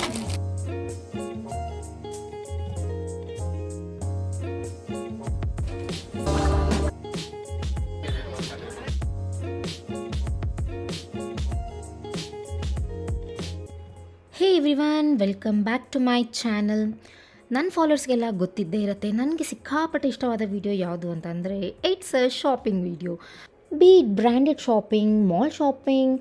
Hey everyone, welcome back to my channel. ನನ್ನ ಫಾಲೋವರ್ಸ್ಗೆಲ್ಲ ಗೊತ್ತಿದ್ದೇ ಇರುತ್ತೆ ನನಗೆ ಸಿಕ್ಕಾಪಟ್ಟೆ ಇಷ್ಟವಾದ ವಿಡಿಯೋ ಯಾವುದು ಅಂತಂದರೆ it's a shopping video. Be it branded shopping, mall shopping,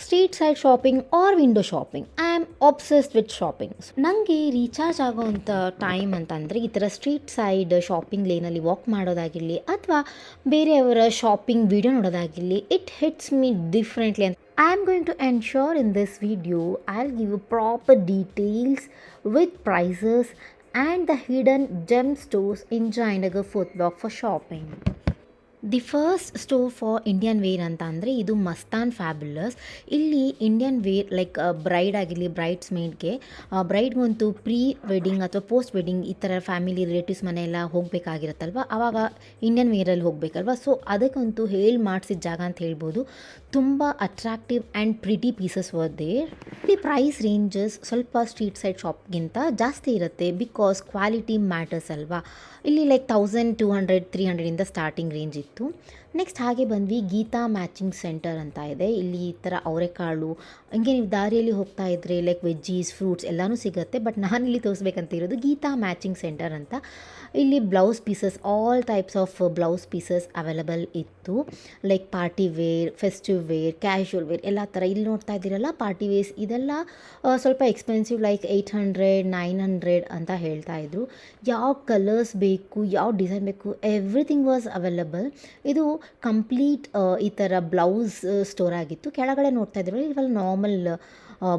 street side shopping or window shopping. I am obsessed with shopping. ನನಗೆ recharge ಆಗೋವಂಥ ಟೈಮ್ ಅಂತಂದರೆ ಈ ಥರ ಸ್ಟ್ರೀಟ್ ಸೈಡ್ ಶಾಪಿಂಗ್ ಲೇನಲ್ಲಿ ವಾಕ್ ಮಾಡೋದಾಗಿರಲಿ ಅಥವಾ ಬೇರೆಯವರ ಶಾಪಿಂಗ್ ವಿಡಿಯೋ ನೋಡೋದಾಗಿರಲಿ, it hits me differently. I am going to ensure in this video I'll give you proper details with prices and the hidden gem stores in Jayanagar Fourth Block for shopping. The first store for Indian wear ಅಂತ ಅಂದರೆ ಇದು Mastan fabulous. ಇಲ್ಲಿ Indian wear like bride ಆಗಿರಲಿ, brides ಮೇಡ್ಗೆ, ಬ್ರೈಡ್ಗಂತೂ pre wedding ಅಥವಾ post wedding ಈ ಥರ ಫ್ಯಾಮಿಲಿ ರಿಲೇಟಿವ್ಸ್ ಮನೆಯೆಲ್ಲ ಹೋಗಬೇಕಾಗಿರುತ್ತಲ್ವ, ಆವಾಗ ಇಂಡಿಯನ್ ವೇರಲ್ಲಿ ಹೋಗಬೇಕಲ್ವ. ಸೊ ಅದಕ್ಕಂತೂ ಹೇಳಿ ಮಾಡಿಸಿದ ಜಾಗ ಅಂತ ಹೇಳ್ಬೋದು. ತುಂಬ attractive and pretty pieces were there. ಈ ಪ್ರೈಸ್ ರೇಂಜಸ್ ಸ್ವಲ್ಪ ಸ್ಟ್ರೀಟ್ ಸೈಡ್ ಶಾಪ್ಗಿಂತ ಜಾಸ್ತಿ ಇರುತ್ತೆ, ಬಿಕಾಸ್ ಕ್ವಾಲಿಟಿ ಮ್ಯಾಟರ್ಸ್ ಅಲ್ವಾ. ಇಲ್ಲಿ ಲೈಕ್ 1200 300ಇಂದ ಸ್ಟಾರ್ಟಿಂಗ್ ರೇಂಜ್ ಇತ್ತು. ನೆಕ್ಸ್ಟ್ ಹಾಗೆ ಬಂದ್ವಿ ಗೀತಾ ಮ್ಯಾಚಿಂಗ್ ಸೆಂಟರ್ ಅಂತ ಇದೆ. ಇಲ್ಲಿ ಈ ಥರ ಅವರೆಕಾಳು ಹಂಗೆ ನೀವು ದಾರಿಯಲ್ಲಿ ಹೋಗ್ತಾ ಇದ್ದರೆ ಲೈಕ್ ವೆಜ್ಜೀಸ್, ಫ್ರೂಟ್ಸ್ ಎಲ್ಲನೂ ಸಿಗುತ್ತೆ. ಬಟ್ ನಾನಿಲ್ಲಿ ತೋರಿಸ್ಬೇಕಂತ ಇರೋದು ಗೀತಾ ಮ್ಯಾಚಿಂಗ್ ಸೆಂಟರ್ ಅಂತ. ಇಲ್ಲಿ blouse pieces, all types of blouse pieces available ಇತ್ತು. Like party wear, festive wear, casual wear ಎಲ್ಲ ಥರ. ಇಲ್ಲಿ ನೋಡ್ತಾ ಇದ್ದೀರಲ್ಲ ಪಾರ್ಟಿ ವೇರ್ಸ್, ಇದೆಲ್ಲ ಸ್ವಲ್ಪ ಎಕ್ಸ್ಪೆನ್ಸಿವ್, ಲೈಕ್ 800 900 ಅಂತ ಹೇಳ್ತಾ ಇದ್ರು. ಯಾವ ಕಲರ್ಸ್ ಬೇಕು, ಯಾವ ಡಿಸೈನ್ ಬೇಕು, ಎವ್ರಿಥಿಂಗ್ ವಾಸ್ ಅವೈಲಬಲ್. ಇದು ಕಂಪ್ಲೀಟ್ ಈ ಥರ ಬ್ಲೌಸ್ ಸ್ಟೋರ್ ಆಗಿತ್ತು. ಕೆಳಗಡೆ ನೋಡ್ತಾ ಇದ್ರು ಇವೆಲ್ಲ ನಾರ್ಮಲ್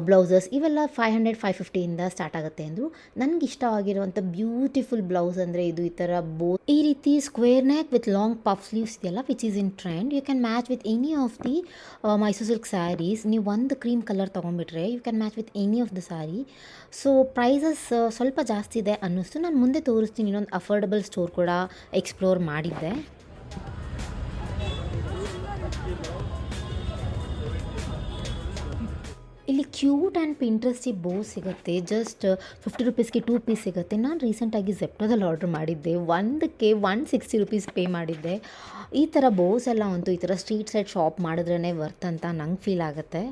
ಬ್ಲೌಸಸ್, ಇವೆಲ್ಲ 500 550ಇಂದ ಸ್ಟಾರ್ಟ್ ಆಗುತ್ತೆ ಅಂದರು. ನನಗೆ ಇಷ್ಟವಾಗಿರುವಂಥ ಬ್ಯೂಟಿಫುಲ್ ಬ್ಲೌಸ್ ಅಂದರೆ ಇದು ಈ ಥರ ಈ ರೀತಿ square neck with long puff sleeves ಇದೆಯಲ್ಲ, which is in trend. You can match with any of the Mysore silk sarees. ನೀವು ಒಂದು ಕ್ರೀಮ್ ಕಲರ್ ತೊಗೊಂಡ್ಬಿಟ್ರೆ you can match with any of the saree. So prices ಸ್ವಲ್ಪ ಜಾಸ್ತಿ ಇದೆ ಅನ್ನಿಸ್ತು. ನಾನು ಮುಂದೆ ತೋರಿಸ್ತೀನಿ, ಇನ್ನೊಂದು ಅಫೋರ್ಡಬಲ್ ಸ್ಟೋರ್ ಕೂಡ ಎಕ್ಸ್ಪ್ಲೋರ್ ಮಾಡಿದ್ದೆ. ಇಲ್ಲಿ ಕ್ಯೂಟ್ ಆ್ಯಂಡ್ ಪಿಂಟ್ರೆಸ್ಟಿ ಬೋ ಸಿಗುತ್ತೆ. ಜಸ್ಟ್ 50 ರೂಪೀಸ್ಗೆ 2 ಪೀಸ್ ಸಿಗುತ್ತೆ. ನಾನು ರೀಸೆಂಟಾಗಿ ಝೆಪ್ಟೋದಲ್ಲಿ ಆರ್ಡ್ರ್ ಮಾಡಿದ್ದೆ, ಒಂದಕ್ಕೆ 160 ರೂಪೀಸ್ ಪೇ ಮಾಡಿದ್ದೆ. ಈ ಥರ ಬೋಸ್ ಎಲ್ಲ ಅಂತೂ ಈ ಥರ ಸ್ಟ್ರೀಟ್ ಸೈಡ್ ಶಾಪ್ ಮಾಡಿದ್ರೇ ವರ್ತ್ ಅಂತ ನಂಗೆ ಫೀಲ್ ಆಗುತ್ತೆ.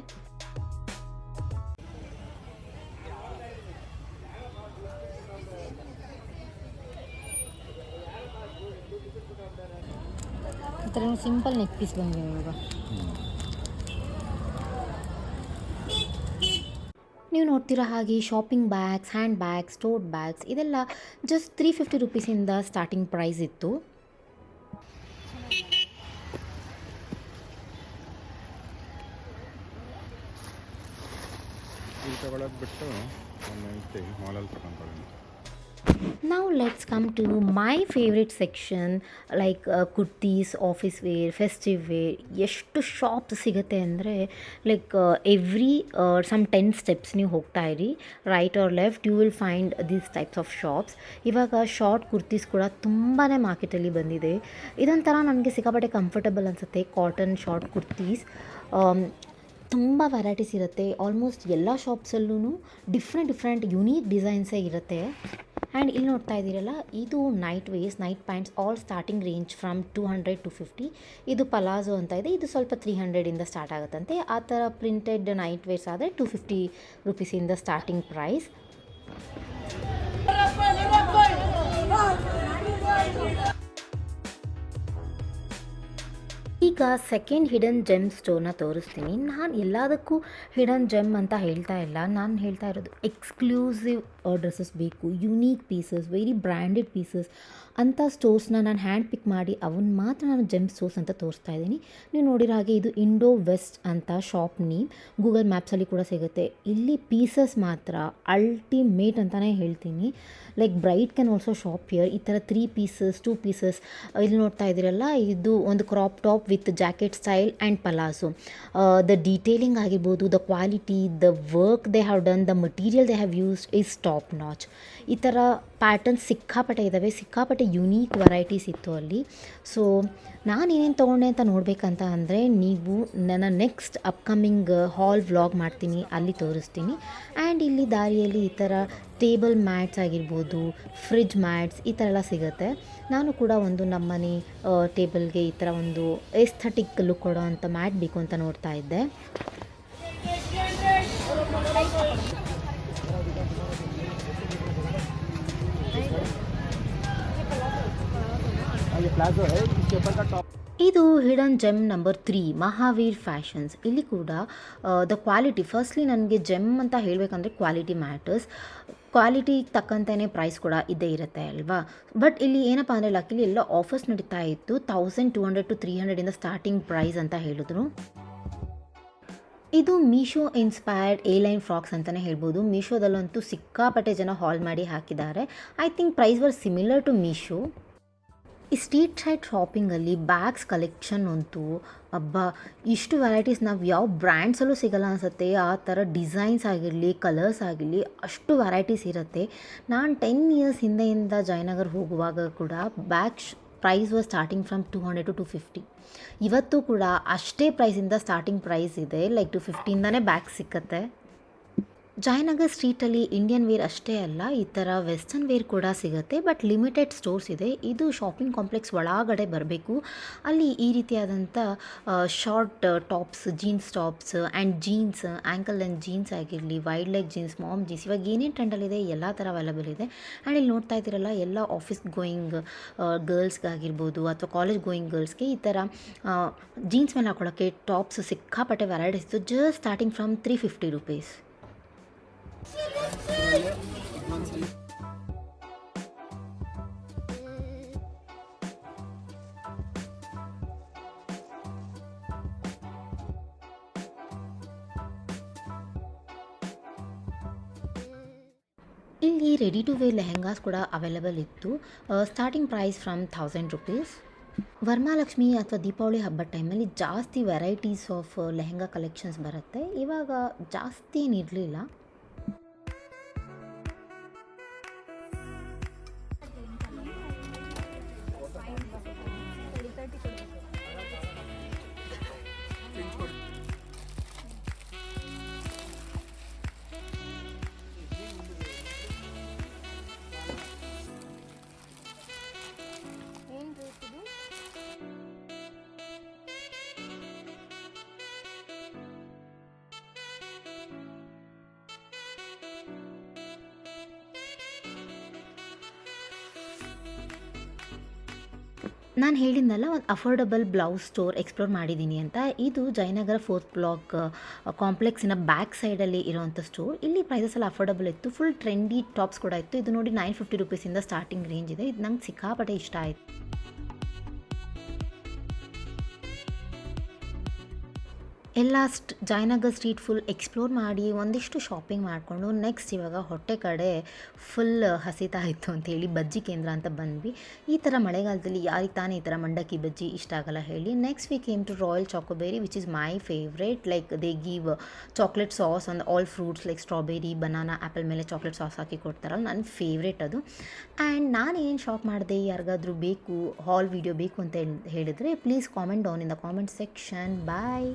ಈ ಥರ ಸಿಂಪಲ್ ನೆಕ್ ಪೀಸ್ ಬಂದಿದೆ ಇವಾಗ. ನೀವು ನೋಡ್ತಿರೋ ಹಾಗೆ shopping bags, hand bags, ಟೋಟ್ bags ಇದೆಲ್ಲ ಜಸ್ಟ್ 350 ರೂಪೀಸಿಂದ ಸ್ಟಾರ್ಟಿಂಗ್ ಪ್ರೈಸ್ ಇತ್ತು. Now let's come to my favorite section like kurtis, office wear, festive wear. ಎಷ್ಟು ಶಾಪ್ಸ್ ಸಿಗುತ್ತೆ ಅಂದರೆ ಲೈಕ್ ಎವ್ರಿ ಸಮ್ 10 ಸ್ಟೆಪ್ಸ್ ನೀವು ಹೋಗ್ತಾ ಇರಿ, right or left, you will find these types of shops. ಇವಾಗ short kurtis ಕೂಡ ತುಂಬಾ ಮಾರ್ಕೆಟಲ್ಲಿ ಬಂದಿದೆ. ಇದೊಂಥರ ನನಗೆ ಸಿಕ್ಕಾಪಟ್ಟೆ ಕಂಫರ್ಟಬಲ್ ಅನಿಸುತ್ತೆ. ಕಾಟನ್ ಶಾರ್ಟ್ ಕುರ್ತೀಸ್ ತುಂಬ ವೆರೈಟೀಸ್ ಇರುತ್ತೆ. ಆಲ್ಮೋಸ್ಟ್ ಎಲ್ಲ ಶಾಪ್ಸಲ್ಲೂ ಡಿಫ್ರೆಂಟ್ ಯುನೀಕ್ ಡಿಸೈನ್ಸೇ ಇರುತ್ತೆ. ಆ್ಯಂಡ್ ಇಲ್ಲಿ ನೋಡ್ತಾ ಇದ್ದೀರಲ್ಲ, ಇದು night wears, night pants, all starting range from 200 to 50. ಇದು ಪಲಾಜೋ ಅಂತ ಇದೆ, ಇದು ಸ್ವಲ್ಪ 300ಇಂದ ಸ್ಟಾರ್ಟ್ ಆಗುತ್ತಂತೆ. ಆ ಥರ ಪ್ರಿಂಟೆಡ್ ನೈಟ್ ವೇರ್ಸ್ ಆದರೆ 250 ರೂಪೀಸಿಂದ ಸ್ಟಾರ್ಟಿಂಗ್ ಪ್ರೈಸ್. ಈಗ ಸೆಕೆಂಡ್ ಹಿಡನ್ ಜೆಮ್ ಸ್ಟೋರ್ನ ತೋರಿಸ್ತೀನಿ. ನಾನು ಎಲ್ಲದಕ್ಕೂ ಹಿಡನ್ ಜೆಮ್ ಅಂತ ಹೇಳ್ತಾ ಇಲ್ಲ, ನಾನು ಹೇಳ್ತಾ ಇರೋದು ಎಕ್ಸ್ಕ್ಲೂಸಿವ್ ಡ್ರೆಸ್ಸಸ್ ಬೇಕು, unique pieces, very branded pieces ಅಂಥ ಸ್ಟೋರ್ಸ್ನ ನಾನು ಹ್ಯಾಂಡ್ ಪಿಕ್ ಮಾಡಿ ಅವನ್ನ ಮಾತ್ರ ನಾನು ಜೆಮ್ ಸ್ಟೋರ್ಸ್ ಅಂತ ತೋರಿಸ್ತಾ ಇದ್ದೀನಿ. ನೀವು ನೋಡಿರೋ ಹಾಗೆ ಇದು ಇಂಡೋ ವೆಸ್ಟ್ ಅಂತ ಶಾಪ್ ನೇಮ್, ಗೂಗಲ್ ಮ್ಯಾಪ್ಸಲ್ಲಿ ಕೂಡ ಸಿಗುತ್ತೆ. ಇಲ್ಲಿ ಪೀಸಸ್ ಮಾತ್ರ ಅಲ್ಟಿಮೇಟ್ ಅಂತಲೇ ಹೇಳ್ತೀನಿ. Like bride can also shop here. ಈ ಥರ 3 ಪೀಸಸ್ 2 ಪೀಸಸ್ ಇಲ್ಲಿ ನೋಡ್ತಾ ಇದ್ದೀರಲ್ಲ, ಇದು ಒಂದು crop top with jacket style and palazzo. The detailing ಆಗಿರ್ಬೋದು, the quality, the work they have done, the material they have used is top notch. ಈ ಥರ ಪ್ಯಾಟರ್ನ್ಸ್ ಸಿಕ್ಕಾಪಟ್ಟೆ ಇದ್ದಾವೆ, ಸಿಕ್ಕಾಪಟ್ಟೆ ಯುನೀಕ್ ವೆರೈಟೀಸ್ ಇತ್ತು ಅಲ್ಲಿ. ಸೊ ನಾನೇನೇನು ತೊಗೊಂಡೆ ಅಂತ ನೋಡಬೇಕಂತ ಅಂದರೆ ನೀವು ನನ್ನ ನೆಕ್ಸ್ಟ್ ಅಪ್ಕಮಿಂಗ್ ಹಾಲ್ ವ್ಲಾಗ್ ಮಾಡ್ತೀನಿ, ಅಲ್ಲಿ ತೋರಿಸ್ತೀನಿ. ಆ್ಯಂಡ್ ಇಲ್ಲಿ ದಾರಿಯಲ್ಲಿ ಈ ಥರ ಟೇಬಲ್ ಮ್ಯಾಟ್ಸ್ ಆಗಿರ್ಬೋದು, ಫ್ರಿಡ್ಜ್ ಮ್ಯಾಟ್ಸ್ ಈ ಥರ ಎಲ್ಲ ಸಿಗುತ್ತೆ. ನಾನು ಕೂಡ ಒಂದು ನಮ್ಮನೆ ಟೇಬಲ್ಗೆ ಈ ಥರ ಒಂದು ಎಸ್ಥೆಟಿಕ್ ಲುಕ್ ಕೊಡೋ ಅಂಥ ಮ್ಯಾಟ್ ಬೇಕು ಅಂತ ನೋಡ್ತಾ ಇದ್ದೆ. ಇದು hidden gem number 3 Mahaveer fashions. ಇಲ್ಲಿ ಕೂಡ ದ ಕ್ವಾಲಿಟಿ, ಫಸ್ಟ್ಲಿ ನನಗೆ ಜೆಮ್ ಅಂತ ಹೇಳಬೇಕಂದ್ರೆ ಕ್ವಾಲಿಟಿ ಮ್ಯಾಟರ್ಸ್. ಕ್ವಾಲಿಟಿಗೆ ತಕ್ಕಂತೆಯೇ ಪ್ರೈಸ್ ಕೂಡ ಇದ್ದೇ ಇರುತ್ತೆ ಅಲ್ವಾ. ಬಟ್ ಇಲ್ಲಿ ಏನಪ್ಪ ಅಂದರೆ ಲಕ್ಕಿಲಿ ಎಲ್ಲ ಆಫರ್ಸ್ ನಡೀತಾ ಇತ್ತು. 1200 to 300 ಸ್ಟಾರ್ಟಿಂಗ್ ಪ್ರೈಸ್ ಅಂತ ಹೇಳಿದ್ರು. ಇದು ಮೀಶೋ ಇನ್ಸ್ಪೈರ್ಡ್ ಲೈನ್ ಫ್ರಾಕ್ಸ್ ಅಂತಲೇ ಹೇಳ್ಬೋದು. ಮೀಶೋದಲ್ಲಂತೂ ಸಿಕ್ಕಾಪಟ್ಟೆ ಜನ ಹಾಲ್ ಮಾಡಿ ಹಾಕಿದ್ದಾರೆ. I think price were similar to Meesho. ಈ ಸ್ಟ್ರೀಟ್ ಸೈಡ್ ಶಾಪಿಂಗಲ್ಲಿ ಬ್ಯಾಗ್ಸ್ ಕಲೆಕ್ಷನ್ ಅಂತೂ ಅಬ್ಬಾ, ಇಷ್ಟು ವೆರೈಟೀಸ್ ನಾವು ಯಾವ ಬ್ರ್ಯಾಂಡ್ಸಲ್ಲೂ ಸಿಗಲ್ಲ ಅನಿಸುತ್ತೆ. ಆ ಥರ ಡಿಸೈನ್ಸ್ ಆಗಿರಲಿ, ಕಲರ್ಸ್ ಆಗಿರಲಿ, ಅಷ್ಟು ವೆರೈಟೀಸ್ ಇರುತ್ತೆ. ನಾನು 10 ಇಯರ್ಸ್ ಹಿಂದೆಯಿಂದ ಜಯನಗರ್ ಹೋಗುವಾಗ ಕೂಡ bag price was starting from 200 to 250. ಇವತ್ತು ಕೂಡ ಅಷ್ಟೇ ಪ್ರೈಸಿಂದ ಸ್ಟಾರ್ಟಿಂಗ್ ಪ್ರೈಸ್ ಇದೆ, ಲೈಕ್ 250ಇಂದನೇ ಬ್ಯಾಗ್ ಸಿಕ್ಕತ್ತೆ. ಜಯನಗರ್ ಸ್ಟ್ರೀಟಲ್ಲಿ ಇಂಡಿಯನ್ ವೇರ್ ಅಷ್ಟೇ ಅಲ್ಲ, ಈ ಥರ ವೆಸ್ಟರ್ನ್ ವೇರ್ ಕೂಡ ಸಿಗುತ್ತೆ. ಬಟ್ ಲಿಮಿಟೆಡ್ ಸ್ಟೋರ್ಸ್ ಇದೆ. ಇದು ಶಾಪಿಂಗ್ ಕಾಂಪ್ಲೆಕ್ಸ್ ಒಳಗಡೆ ಬರಬೇಕು. ಅಲ್ಲಿ ಈ ರೀತಿಯಾದಂಥ short tops, jeans tops and jeans, ankle length jeans ಆಗಿರಲಿ, wide leg jeans, mom jeans, ಇವಾಗ ಏನೇನು ಟ್ರೆಂಡಲ್ಲಿದೆ ಎಲ್ಲ ಥರ ಅವೈಲಬಲ್ ಇದೆ. ಆ್ಯಂಡ್ ಇಲ್ಲಿ ನೋಡ್ತಾ ಇದ್ದೀರಲ್ಲ, ಎಲ್ಲ ಆಫೀಸ್ ಗೋಯಿಂಗ್ ಗರ್ಲ್ಸ್ಗಾಗಿರ್ಬೋದು ಅಥವಾ ಕಾಲೇಜ್ ಗೋಯಿಂಗ್ ಗರ್ಲ್ಸ್ಗೆ ಈ ಥರ ಜೀನ್ಸ್ ಮೇಲೆ ಹಾಕೊಳ್ಳೋಕ್ಕೆ ಟಾಪ್ಸ್ ಸಿಕ್ಕಾಪಟ್ಟೆ varieties. Just starting from 350 rupees. ಇಲ್ಲಿ ರೆಡಿ ಟು ವೇರ್ ಲೆಹೆಂಗಾಸ್ ಕೂಡ ಅವೈಲಬಲ್ ಇತ್ತು. Starting price from 1000 rupees. Varamahalakshmi ಅಥವಾ ದೀಪಾವಳಿ ಹಬ್ಬದ ಟೈಮಲ್ಲಿ ಜಾಸ್ತಿ ವೆರೈಟೀಸ್ ಆಫ್ ಲೆಹೆಂಗಾ ಕಲೆಕ್ಷನ್ಸ್ ಬರುತ್ತೆ. ಇವಾಗ ಜಾಸ್ತಿ ಏನಿರಲಿಲ್ಲ. ನಾನು ಹೇಳಿದ್ನಲ್ಲ, ಒಂದು ಅಫೋರ್ಡಬಲ್ ಬ್ಲೌಸ್ ಸ್ಟೋರ್ ಎಕ್ಸ್ಪ್ಲೋರ್ ಮಾಡಿದ್ದೀನಿ ಅಂತ. ಇದು ಜಯನಗರ 4th ಬ್ಲಾಕ್ ಕಾಂಪ್ಲೆಕ್ಸಿನ ಬ್ಯಾಕ್ ಸೈಡಲ್ಲಿ ಇರೋವಂಥ ಸ್ಟೋರ್. ಇಲ್ಲಿ ಪ್ರೈಸಸ್ ಎಲ್ಲ ಅಫೋರ್ಡಬಲ್ ಇತ್ತು. ಫುಲ್ ಟ್ರೆಂಡಿ ಟಾಪ್ಸ್ ಕೂಡ ಇತ್ತು. ಇದು ನೋಡಿ 950 rupees ಸ್ಟಾರ್ಟಿಂಗ್ ರೇಂಜ್ ಇದೆ. ಇದು ನಂಗೆ ಸಿಕ್ಕಾಪಟ್ಟೆ ಇಷ್ಟ ಆಯಿತು. ಎಲ್ಲ ಜಯನಗರ್ ಸ್ಟ್ರೀಟ್ ಫುಲ್ ಎಕ್ಸ್ಪ್ಲೋರ್ ಮಾಡಿ ಒಂದಿಷ್ಟು ಶಾಪಿಂಗ್ ಮಾಡಿಕೊಂಡು ನೆಕ್ಸ್ಟ್ ಇವಾಗ ಹೊಟ್ಟೆ ಕಡೆ ಫುಲ್ ಹಸಿತಾ ಇತ್ತು ಅಂತೇಳಿ ಬಜ್ಜಿ ಕೇಂದ್ರ ಅಂತ ಬಂದ್ವಿ. ಈ ಥರ ಮಳೆಗಾಲದಲ್ಲಿ ಯಾರಿಗೆ ತಾನೇ ಈ ಥರ ಮಂಡಕ್ಕಿ ಬಜ್ಜಿ ಇಷ್ಟ ಆಗಲ್ಲ ಹೇಳಿ. Next we came to Royal Chocoberry which is my favourite. Like they give chocolate sauce on all fruits like strawberry, banana, apple ಮೇಲೆ ಚಾಕ್ಲೇಟ್ ಸಾಸ್ ಹಾಕಿ ಕೊಡ್ತಾರಲ್ಲ, ನನ್ನ ಫೇವ್ರೇಟ್ ಅದು. ಆ್ಯಂಡ್ ನಾನು ಏನು ಶಾಪ್ ಮಾಡಿದೆ, ಯಾರಿಗಾದರೂ ಬೇಕು ಹಾಲ್ ವೀಡಿಯೋ ಬೇಕು ಅಂತ ಹೇಳಿದರೆ please comment down in the comment section. Bye.